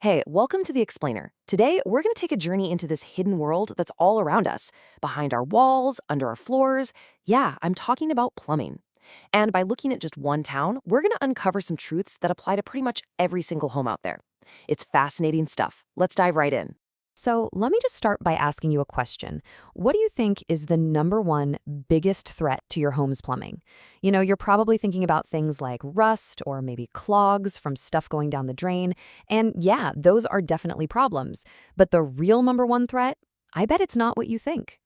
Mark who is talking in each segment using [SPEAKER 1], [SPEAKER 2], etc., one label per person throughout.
[SPEAKER 1] Hey, welcome to The Explainer. Today, we're going to take a journey into this hidden world that's all around us, behind our walls, under our floors. Yeah, I'm talking about plumbing. And by looking at just one town, we're going to uncover some truths that apply to pretty much every single home out there. It's fascinating stuff. Let's dive right in. So let me just start by asking you a question. What do you think is the number one biggest threat to your home's plumbing? You're probably thinking about things like rust or maybe clogs from stuff going down the drain. And yeah, those are definitely problems. But the real number one threat? I bet it's not what you think.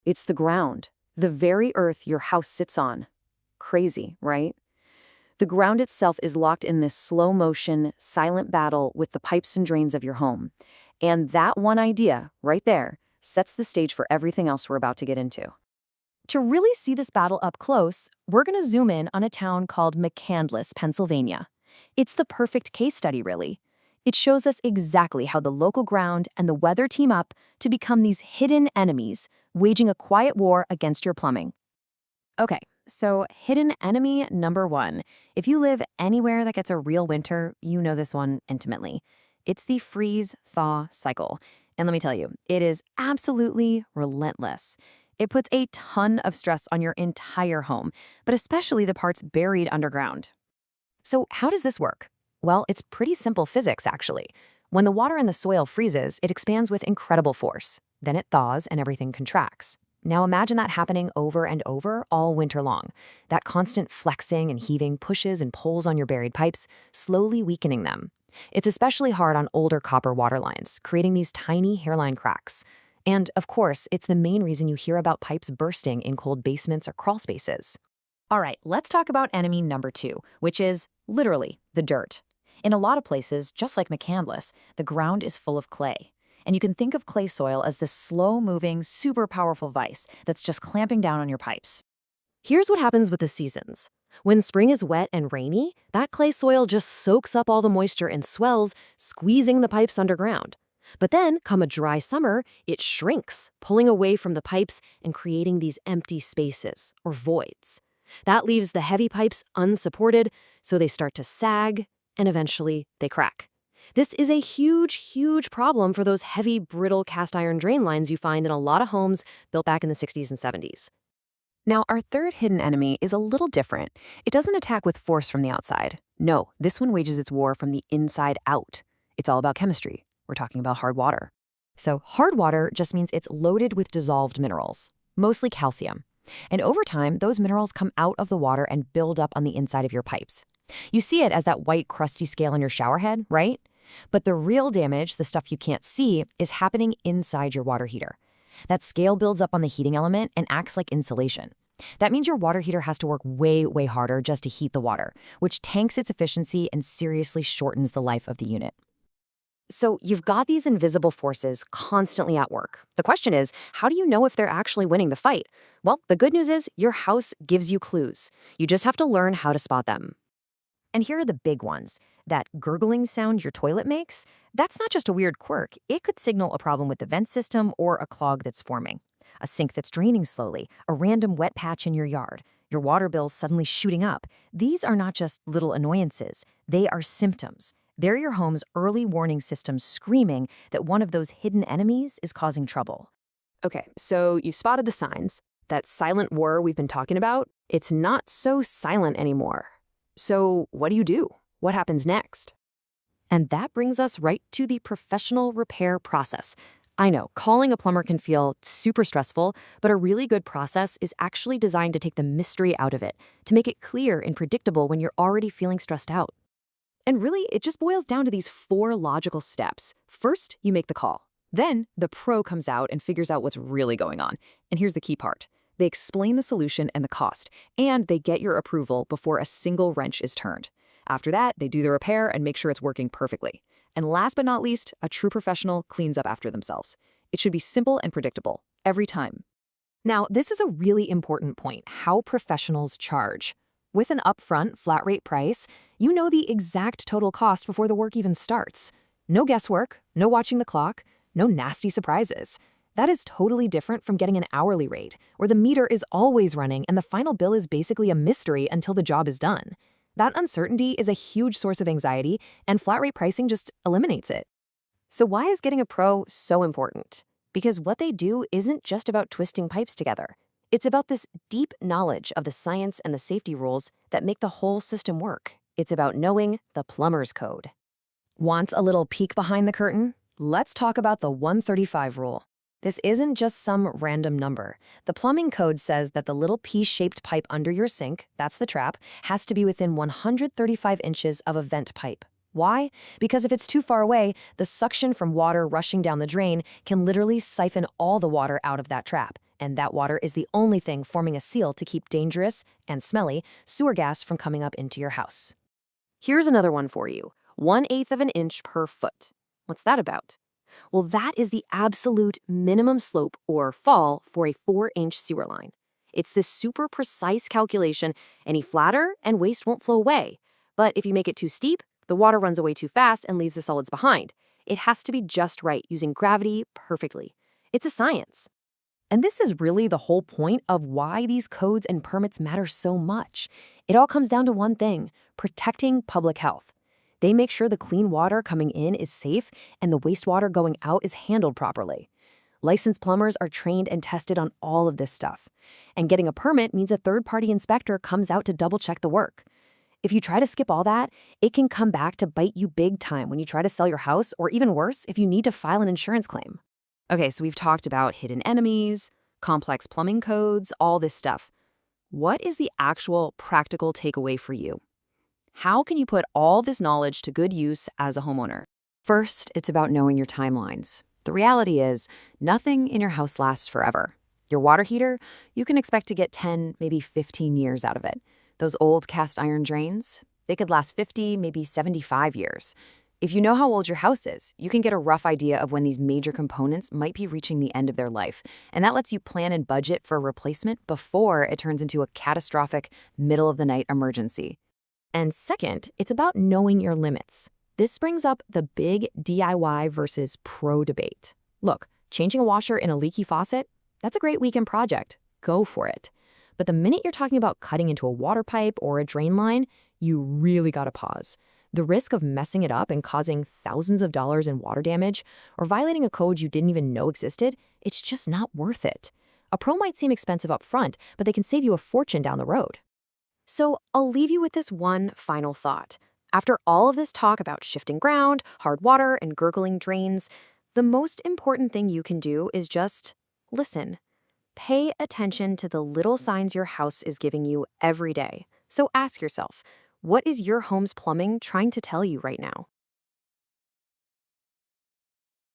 [SPEAKER 1] It's the ground, the very earth your house sits on. Crazy, right? The ground itself is locked in this slow-motion, silent battle with the pipes and drains of your home. And that one idea, right there, sets the stage for everything else we're about to get into. To really see this battle up close, we're going to zoom in on a town called McCandless, Pennsylvania. It's the perfect case study, really. It shows us exactly how the local ground and the weather team up to become these hidden enemies, waging a quiet war against your plumbing. Okay, so hidden enemy number one. If you live anywhere that gets a real winter, you know this one intimately. It's the freeze-thaw cycle. And let me tell you, it is absolutely relentless. It puts a ton of stress on your entire home, but especially the parts buried underground. So how does this work? Well, it's pretty simple physics, actually. When the water in the soil freezes, it expands with incredible force. Then it thaws and everything contracts. Now imagine that happening over and over all winter long. That constant flexing and heaving pushes and pulls on your buried pipes, slowly weakening them. It's especially hard on older copper water lines, creating these tiny hairline cracks. And, of course, it's the main reason you hear about pipes bursting in cold basements or crawl spaces. All right, let's talk about enemy number two, which is, literally, the dirt. In a lot of places, just like McCandless, the ground is full of clay. And you can think of clay soil as this slow-moving, super powerful vice that's just clamping down on your pipes. Here's what happens with the seasons. When spring is wet and rainy, that clay soil just soaks up all the moisture and swells, squeezing the pipes underground. But then, come a dry summer, it shrinks, pulling away from the pipes and creating these empty spaces, or voids. That leaves the heavy pipes unsupported, so they start to sag, and eventually they crack. This is a huge, huge problem for those heavy, brittle cast iron drain lines you find in a lot of homes built back in the 60s and 70s. Now, our third hidden enemy is a little different. It doesn't attack with force from the outside. No, this one wages its war from the inside out. It's all about chemistry. We're talking about hard water. So hard water just means it's loaded with dissolved minerals, mostly calcium. And over time, those minerals come out of the water and build up on the inside of your pipes. You see it as that white, crusty scale on your shower head, right? But the real damage, the stuff you can't see, is happening inside your water heater. That scale builds up on the heating element and acts like insulation. That means your water heater has to work way, way harder just to heat the water, which tanks its efficiency and seriously shortens the life of the unit. So you've got these invisible forces constantly at work. The question is, how do you know if they're actually winning the fight? Well, the good news is your house gives you clues. You just have to learn how to spot them. And here are the big ones. That gurgling sound your toilet makes, that's not just a weird quirk. It could signal a problem with the vent system or a clog that's forming. A sink that's draining slowly, a random wet patch in your yard, your water bills suddenly shooting up. These are not just little annoyances. They are symptoms. They're your home's early warning system screaming that one of those hidden enemies is causing trouble. Okay, so you've spotted the signs. That silent war we've been talking about, it's not so silent anymore. So what do? What happens next? And that brings us right to the professional repair process. I know, calling a plumber can feel super stressful, but a really good process is actually designed to take the mystery out of it, to make it clear and predictable when you're already feeling stressed out. And really, it just boils down to these 4 logical steps. First, you make the call. Then, the pro comes out and figures out what's really going on. And here's the key part. They explain the solution and the cost, and they get your approval before a single wrench is turned. After that, they do the repair and make sure it's working perfectly. And last but not least, a true professional cleans up after themselves. It should be simple and predictable, every time. Now, this is a really important point, how professionals charge. With an upfront, flat-rate price, you know the exact total cost before the work even starts. No guesswork, no watching the clock, no nasty surprises. That is totally different from getting an hourly rate, where the meter is always running and the final bill is basically a mystery until the job is done. That uncertainty is a huge source of anxiety, and flat-rate pricing just eliminates it. So why is getting a pro so important? Because what they do isn't just about twisting pipes together. It's about this deep knowledge of the science and the safety rules that make the whole system work. It's about knowing the plumber's code. Want a little peek behind the curtain? Let's talk about the 135 rule. This isn't just some random number. The plumbing code says that the little pea-shaped pipe under your sink, that's the trap, has to be within 135 inches of a vent pipe. Why? Because if it's too far away, the suction from water rushing down the drain can literally siphon all the water out of that trap, and that water is the only thing forming a seal to keep dangerous and smelly sewer gas from coming up into your house. Here's another one for you. 1/8 of an inch per foot. What's that about? Well, that is the absolute minimum slope or fall for a 4-inch sewer line. It's this super precise calculation. Any flatter and waste won't flow away. But if you make it too steep, the water runs away too fast and leaves the solids behind. It has to be just right, using gravity perfectly. It's a science. And this is really the whole point of why these codes and permits matter so much. It all comes down to one thing: protecting public health. They make sure the clean water coming in is safe and the wastewater going out is handled properly. Licensed plumbers are trained and tested on all of this stuff. And getting a permit means a third-party inspector comes out to double-check the work. If you try to skip all that, it can come back to bite you big time when you try to sell your house, or even worse, if you need to file an insurance claim. Okay, so we've talked about hidden enemies, complex plumbing codes, all this stuff. What is the actual practical takeaway for you? How can you put all this knowledge to good use as a homeowner? First, it's about knowing your timelines. The reality is, nothing in your house lasts forever. Your water heater, you can expect to get 10, maybe 15 years out of it. Those old cast iron drains, they could last 50, maybe 75 years. If you know how old your house is, you can get a rough idea of when these major components might be reaching the end of their life, and that lets you plan and budget for a replacement before it turns into a catastrophic, middle-of-the-night emergency. And second, it's about knowing your limits. This brings up the big DIY versus pro debate. Look, changing a washer in a leaky faucet, that's a great weekend project. Go for it. But the minute you're talking about cutting into a water pipe or a drain line, you really gotta pause. The risk of messing it up and causing thousands of dollars in water damage or violating a code you didn't even know existed, it's just not worth it. A pro might seem expensive up front, but they can save you a fortune down the road. So I'll leave you with this one final thought. After all of this talk about shifting ground, hard water, and gurgling drains, the most important thing you can do is just listen. Pay attention to the little signs your house is giving you every day. So ask yourself, what is your home's plumbing trying to tell you right now?